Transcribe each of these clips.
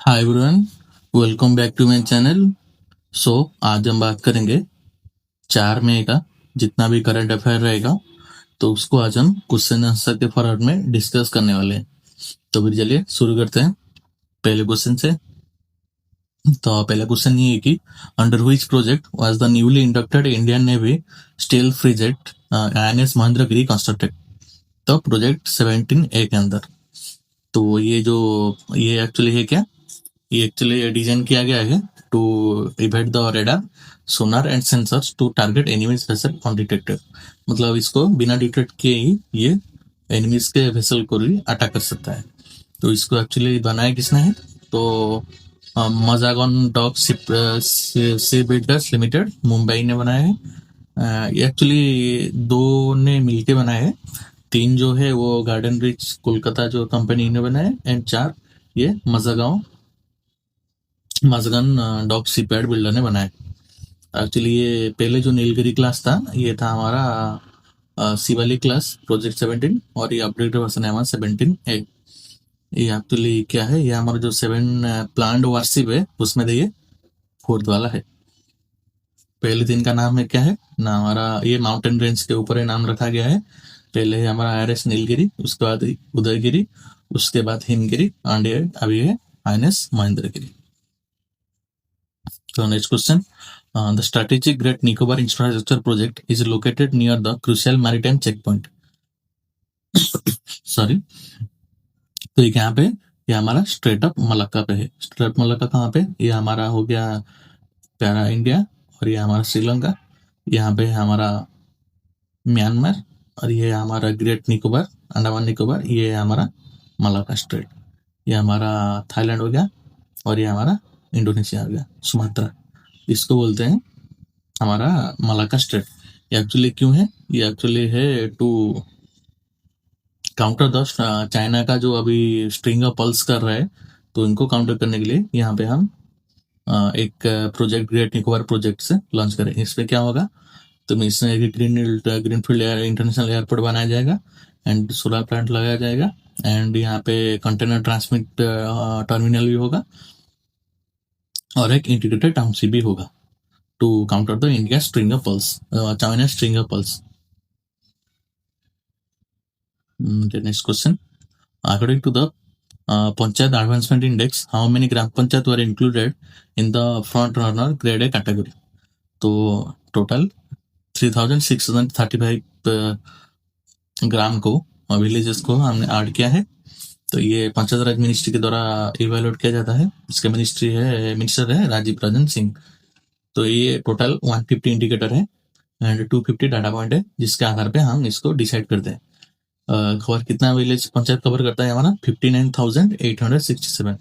Hi everyone, welcome back to my channel. So आज हम बात करेंगे 4 मई का जितना भी करंट अफेयर रहेगा, तो उसको आज हम क्वेश्चन आंसर के फॉर्मेट में डिस्कस करने वाले हैं। तो फिर चलिए शुरू करते हैं पहले क्वेश्चन से। तो पहला क्वेश्चन ये है कि under which project was the newly inducted Indian navy stealth frigate INS Mahendragiri constructed. तो प्रोजेक्ट 17A के अंदर। तो ये एक्चुअली है क्या, ये एक्चुअली डिजाइन किया गया है to evade the radar sonar and sensors to target enemies vessel undetected. मतलब इसको बिना डिटेक्ट किए ही ये एनिमीज के वेसल को भी अटैक कर सकता है। तो इसको एक्चुअली बनाया किसने है, तो मजागन डॉक सी बिल्डर्स लिमिटेड मुंबई ने बनाया है। ये एक्चुअली दो ने मिलके बनाया है। 3 जो है वो गार्डन रिच कोलकाता जो कंपनी ने बनाया है, एंड 4 ये मजगन डॉक सीपैड बिल्डर ने बनाया। एक्चुअली ये पहले जो नीलगिरी क्लास था ये था हमारा शिवालिक क्लास प्रोजेक्ट 17, और ये अपडेटेड वर्जन है हमारा 17A। ये एक्चुअली क्या है, ये हमारा जो 7 प्लान्ड वार्शिप है उसमें ये 4th वाला है। पहले दिन का नाम है क्या है ना, हमारा ये माउंटेन रेंज के ऊपर ही नाम रखा गया है। पहले है हमारा IRS नीलगिरी, उसके बाद उदयगिरी, उसके बाद हिमगिरी, एंड अभी है INS Mahendragiri. So next question, the strategic Great Nicobar Infrastructure Project is located near the crucial maritime checkpoint. Sorry, तो ये यहाँ पे, ये हमारा स्ट्रेट ऑफ मलक्का पे है। स्ट्रेट ऑफ मलक्का कहाँ पे, ये हमारा हो गया प्यारा इंडिया, और ये हमारा श्रीलंका, यहाँ पे हमारा म्यांमार, और ये हमारा ग्रेट निकोबार अंडमान निकोबार, ये हमारा मलाका स्ट्रेट, ये हमारा थाईलैंड हो गया, और ये हमारा इंडोनेशिया हो गया सुमात्रा। इसको बोलते हैं हमारा मलाका स्ट्रेट। ये एक्चुअली क्यों है, ये एक्चुअली है टू काउंटर द चाइना का जो अभी स्ट्रिंग ऑफ पल्स कर रहा है, तो इनको काउंटर करने के लिए यहाँ पे हम एक प्रोजेक्ट ग्रेट निकोबार प्रोजेक्ट से लॉन्च करें। इसमें क्या होगा, तो इसमें एक ग्रीनफील्ड इंटरनेशनल एयरपोर्ट बनाया जाएगा, एंड सोलर प्लांट लगाया जाएगा, एंड यहाँ पे कंटेनर ट्रांसमिट टर्मिनल भी होगा, और एक इंटीग्रेटेड टाउनशिप भी होगा to counter the India string of pulse, China string of pulse. The next question, according to the Panchayat Advancement Index, how many Gram Panchayat were included in the front runner grade A category? तो total 3635 ग्राम को villages को हमने add किया है। तो ये पंचायत राज ministry के द्वारा इवेल्युएट किया जाता है। इसके मिनिस्टर है राजीव रंजन सिंह। तो ये टोटल 150 इंडिकेटर है एंड 250 डाटा पॉइंट है, जिसके आधार पे हम इसको डिसाइड करते हैं। कवर कितना विलेज पंचायत कवर करता है हमारा 59,867,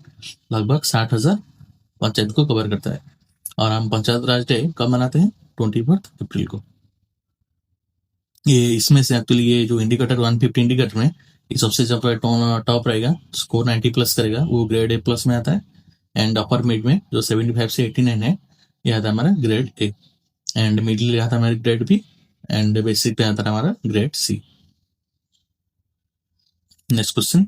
लगभग 60,000 पंचायत को कवर करता है। और हम पंचायत राज डे कब मनाते हैं, 24 अप्रैल को। ये इसमें से एक्चुअली ये जो इंडिकेटर 150 इंडिकेटर में ये सबसे जब टॉप रहेगा, स्कोर 90 प्लस करेगा, वो ग्रेड A प्लस में आता है। एंड अपर मिड में जो 75 से 89 है, ये आता है हमारा ग्रेड A, एंड मिडिल आता है हमारा ग्रेड B, एंड बेसिक पे आता है हमारा grade C। Next question,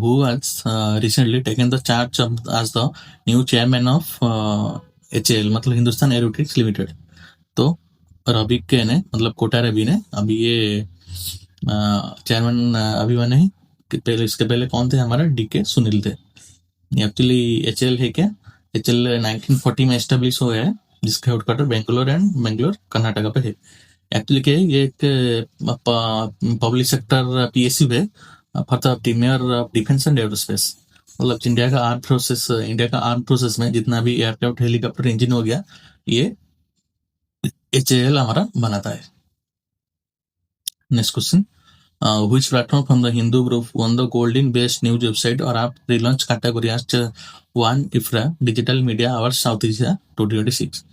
who has recently taken the charge as the new chairman of HAL, मतलब हिंदुस्तान एरोनॉटिक्स लिमिटेड। तो रवि के ने, मतलब कोटा रवि ने अभी ये चेयरमैन अभी बने हैं। पहले इसके पहले कौन थे, हमारा DK सुनील थे। एक्चुअली HAL है क्या, HAL 1940 में एस्टेब्लिश हुआ है, जिसका हेडक्वार्टर बेंगलोर कर्नाटका पे है। एक्चुअली क्या है, ये एक पब्लिक सेक्टर PSU है for the premier of defence and aerospace. मतलब इंडिया का आर्म प्रोसेस में जितना भी एयरक्राफ्ट, हेलीकॉप्टर, इंजन हो गया, ये HAL हमारा बनाता है। Next question, which platform from the Hindu group won the Golden Best News website or app relaunch category as one IFRA Digital Media Awards South Asia 2026?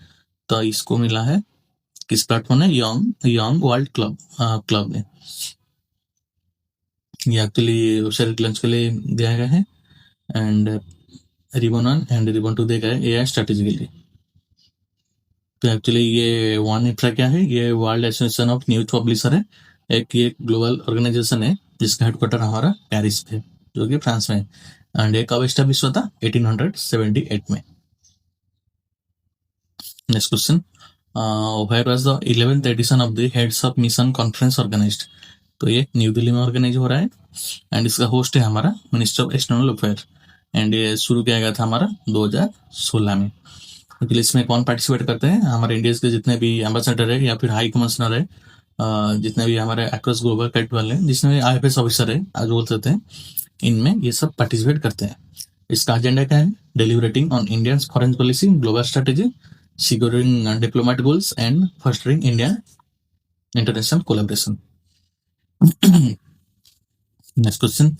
तो इसको मिला है किस प्लेटफॉर्म ने, यंग वर्ल्ड क्लब ने। ये एक्चुअली वेबसाइट लॉन्च के लिए दिया गया है, एंड रिबन 1 एंड रिबन 2 दिया गया है AI स्ट्रेटेजी के लिए। तो एक्चुअली ये वन IFRA क्या है, ये world association of news publisher है। एक ये ग्लोबल ऑर्गेनाइजेशन है जिसका हेडक्वार्टर हमारा पेरिस पे, जो कि फ्रांस में है। एंड ये कब एस्टेब्लिश हुआ था? 1878 में। Next question, where was the 11th edition of the heads of mission conference organised? तो ये न्यू दिल्ली में ऑर्गेनाइज हो रहा है एंड इसका होस्ट है हमारा minister of external affair and ये शुरू किया गया था हमारा 2016 में। तो इसमें कौन पार्टिसिपेट करते हैं? हमारे इंडिया के जितने भी एम्बेसडर है या फिर हाई कमिश्नर है, जितने भी हमारे अक्रॉस ग्लोबल कैट वाले हैं, जितने भी IFS ऑफिसर है आज बोल सकते हैं, इनमें ये सब पार्टिसिपेट करते हैं। इसका एजेंडा क्या है? Deliberating on Indian foreign policy, global strategy, securing diplomatic goals and fostering India international collaboration. Next question,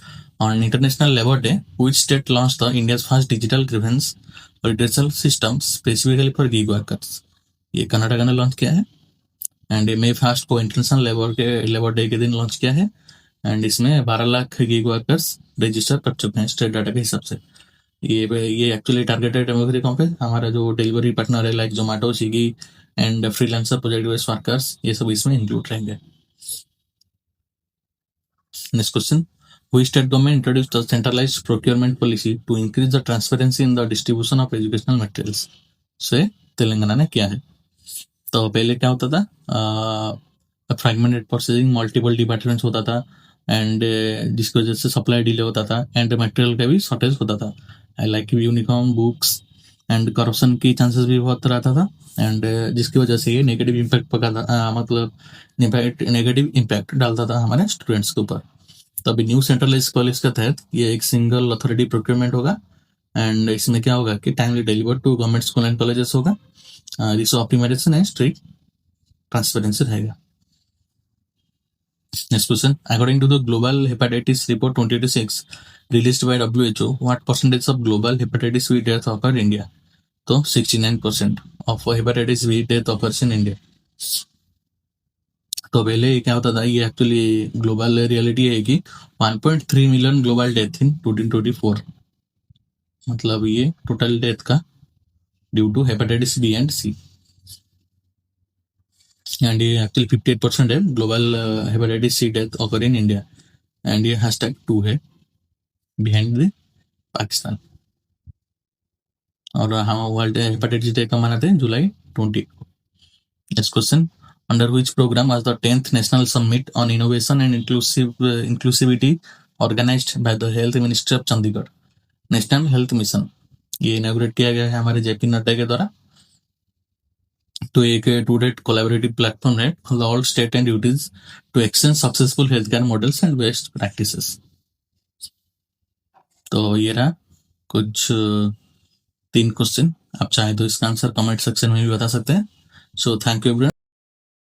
on International Labour Day, which state launched the India's first digital grievance redressal system specifically for gig workers? ये कर्नाटक ने launch किया है and मे 1 को international labour day के दिन launch किया है and इसमें 12 लाख गिग वर्कर्स रजिस्टर कर चुके हैं स्टेट डाटा के हिसाब से। ये एक्चुअली टारगेटेड डेमोग्राफी कौन पे? हमारा जो डिलीवरी पार्टनर है like Zomato, Swiggy and freelancer, project based workers, ये सब इसमें इंक्लूड रहेंगे। Next question, which state government introduced the centralised procurement policy to increase the transparency in the distribution of educational materials? से तेलंगाना ने किया है। तो पहले क्या होता था? फ्रैगमेंटेड प्रोसेसिंग, मल्टीपल डिपार्टमेंट्स होता था एंड जिसकी वजह से सप्लाई डिले होता था एंड मटेरियल का भी शॉर्टेज होता था, like uniform, books and corruption की चांसेस भी बहुत रहता था एंड जिसकी वजह से ये नेगेटिव इम्पैक्ट मतलब नेगेटिव इम्पैक्ट डालता था हमारे स्टूडेंट्स के ऊपर। तो अभी न्यू सेंट्रलाइज पॉलिसी के तहत ये एक सिंगल अथॉरिटी प्रोक्योरमेंट होगा एंड इसमें क्या होगा कि timely deliver to government school and colleges होगा, resource optimisation and strict transparency रहेगा। Next question, according to the Global Hepatitis Report 2026 released by WHO, what percentage of global hepatitis B death occur in India? तो 69% of hepatitis B death occurs in India. तो पहले क्या होता था? ये actually global reality है कि 1.3 million global death in 2024, मतलब ये टोटल डेथ का due to hepatitis B and C and ये एक्चुअली 58% है global hepatitis C death occur in India and ये #2 है बिहाइंड द पाकिस्तान। और हम वर्ल्ड हेपेटाइटिस डे कब मनाते हैं? जुलाई 20 को। Next question, under which programme was the 10th national summit on innovation and inclusivity organised by the health ministry of Chandigarh? National health mission ये इनॉग्रेट किया गया है हमारे JP नड्डा के द्वारा। तो एक टू डेट कोलैबोरेटिव प्लेटफॉर्म है for all state and duties to exchange successful health care models and best practices. तो ये रहा कुछ 3 क्वेश्चन, आप चाहे तो इसका आंसर कमेंट सेक्शन में भी बता सकते हैं। So thank you everyone.